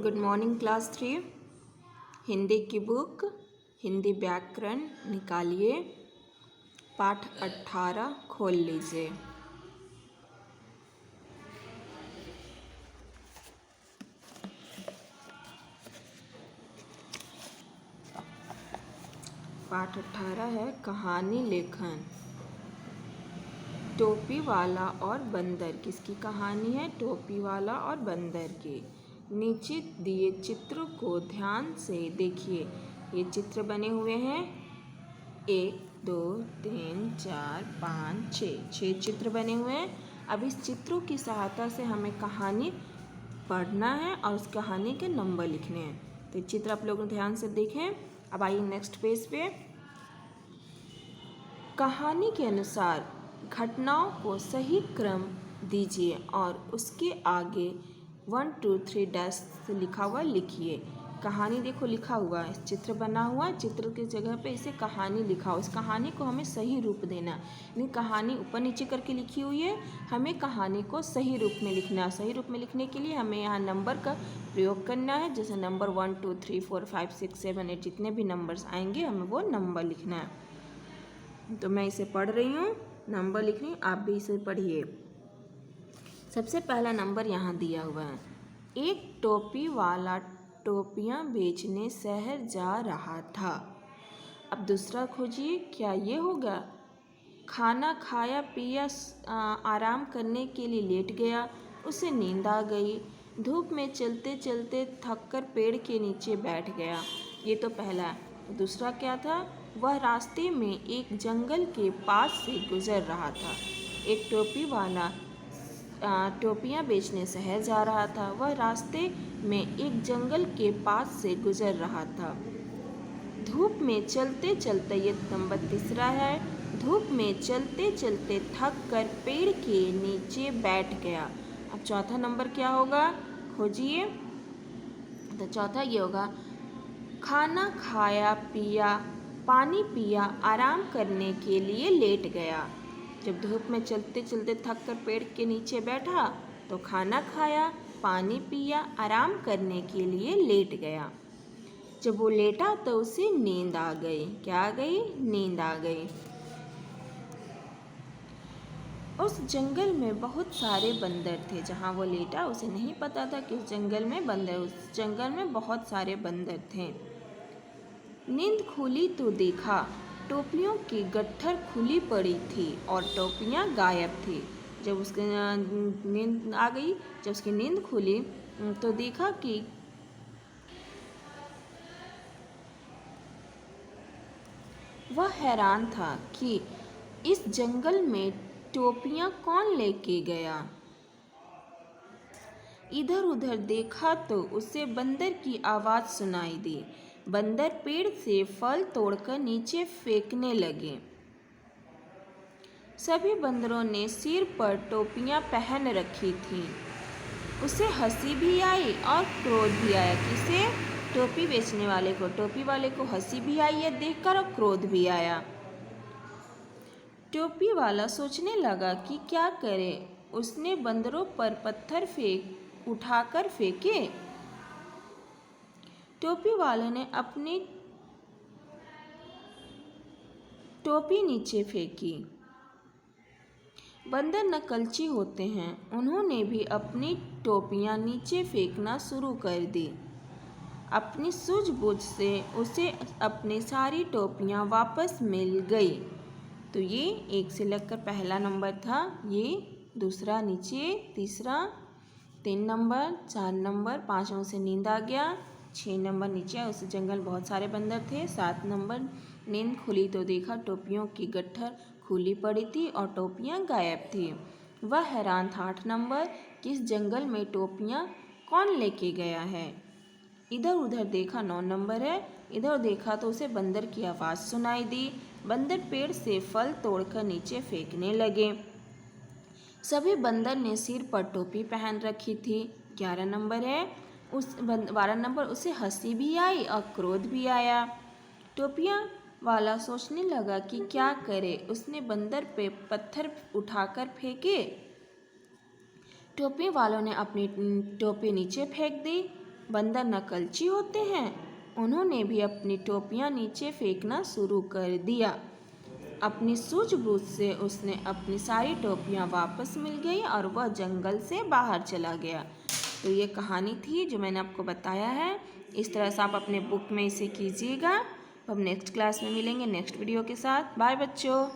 Good morning class 3। Hindi की book Hindi व्याकरण निकालिए। पाठ 18 खोल लीजिए। पाठ 18 है कहानी लेखन। टोपी वाला और बंदर। किसकी कहानी है? टोपी वाला और बंदर की। नीचे दिए चित्र को ध्यान से देखिए। ये चित्र बने हुए हैं 1 2 3 4 5 6 चित्र बने हुए हैं। अब इस चित्रों की सहायता से हमें कहानी पढ़ना है और उस कहानी के नंबर लिखने हैं। तो ये चित्र आप लोग ध्यान से देखें। अब आइए नेक्स्ट पेज पे। कहानी के अनुसार घटनाओं को सही क्रम दीजिए और उसके आगे 1 2 3 डैश से लिखा हुआ लिखिए। कहानी देखो लिखा हुआ है, चित्र बना हुआ है, चित्र की जगह पे इसे कहानी लिखा हो। इस कहानी को हमें सही रूप देना। यानी कहानी ऊपर नीचे करके लिखी हुई है, हमें कहानी को सही रूप में लिखना है। सही रूप में लिखने के लिए हमें यहाँ नंबर का प्रयोग करना है। जैसे नंबर 1 2 3 4 5 6 7 8 जितने भी नंबर्स आएंगे हमें वो नंबर लिखना है। तो मैं इसे पढ़ रही हूँ, नंबर लिख रही हूँ, आप भी इसे पढ़िए। सबसे पहला नंबर यहाँ दिया हुआ है। एक टोपी वाला टोपियाँ बेचने शहर जा रहा था। अब दूसरा खोजिए, क्या ये होगा? खाना खाया पिया, आराम करने के लिए लेट गया, उसे नींद आ गई। धूप में चलते चलते थककर पेड़ के नीचे बैठ गया। ये तो पहला है। दूसरा क्या था? वह रास्ते में एक जंगल के पास से गुजर रहा था। एक टोपी वाला टोपियाँ बेचने शहर जा रहा था। वह रास्ते में एक जंगल के पास से गुजर रहा था। धूप में चलते चलते, ये नंबर तीसरा है। धूप में चलते चलते थक कर पेड़ के नीचे बैठ गया। अब चौथा नंबर क्या होगा? खोजिए। तो चौथा ये होगा, खाना खाया पिया, पानी पिया, आराम करने के लिए लेट गया। जब धूप में चलते चलते थक कर पेड़ के नीचे बैठा तो खाना खाया, पानी पिया, आराम करने के लिए लेट गया। जब वो लेटा तो उसे नींद आ गई। क्या आ गई? नींद आ गई। उस जंगल में बहुत सारे बंदर थे। जहाँ वो लेटा उसे नहीं पता था कि उस जंगल में बंदर, उस जंगल में बहुत सारे बंदर थे। नींद खुली तो देखा टोपियों की गट्ठर खुली पड़ी थी और टोपियाँ गायब थी। जब उसके नींद आ गई, जब उसकी नींद खुली तो देखा कि वह हैरान था कि इस जंगल में टोपियाँ कौन लेके गया। इधर उधर देखा तो उसे बंदर की आवाज़ सुनाई दी। बंदर पेड़ से फल तोड़कर नीचे फेंकने लगे। सभी बंदरों ने सिर पर टोपियां पहन रखी थीं। उसे हंसी भी आई और क्रोध भी आया। किसे? टोपी बेचने वाले को। टोपी वाले को हंसी भी आई है देखकर और क्रोध भी आया। टोपी वाला सोचने लगा कि क्या करे। उसने बंदरों पर पत्थर उठाकर फेंके। टोपी वाले ने अपनी टोपी नीचे फेंकी। बंदर नकलची होते हैं, उन्होंने भी अपनी टोपियां नीचे फेंकना शुरू कर दी। अपनी सूझबूझ से उसे अपनी सारी टोपियां वापस मिल गई। तो ये 1 से लगकर पहला नंबर था। ये दूसरा नीचे, तीसरा 3 नंबर, 4 नंबर, 5 से नींद आ गया, 6 नंबर नीचे, उस जंगल बहुत सारे बंदर थे। 7 नंबर नींद खुली तो देखा टोपियों की गट्ठर खुली पड़ी थी और टोपियाँ गायब थी। वह हैरान था। 8 नंबर, किस जंगल में टोपियाँ कौन लेके गया है। इधर उधर देखा 9 नंबर है। इधर देखा तो उसे बंदर की आवाज़ सुनाई दी। बंदर पेड़ से फल तोड़कर नीचे फेंकने लगे। सभी बंदर ने सिर पर टोपी पहन रखी थी। 11 नंबर है। 12 नंबर, उसे हंसी भी आई और क्रोध भी आया। टोपियाँ वाला सोचने लगा कि क्या करे। उसने बंदर पे पत्थर उठाकर फेंके। टोपी वालों ने अपनी टोपी नीचे फेंक दी। बंदर नकलची होते हैं। उन्होंने भी अपनी टोपियाँ नीचे फेंकना शुरू कर दिया। अपनी सूझबूझ से उसने अपनी सारी टोपियाँ वापस मिल गई और वह जंगल से बाहर चला गया। तो ये कहानी थी जो मैंने आपको बताया है। इस तरह से आप अपने बुक में इसे कीजिएगा। अब नेक्स्ट क्लास में मिलेंगे नेक्स्ट वीडियो के साथ। बाय बच्चों।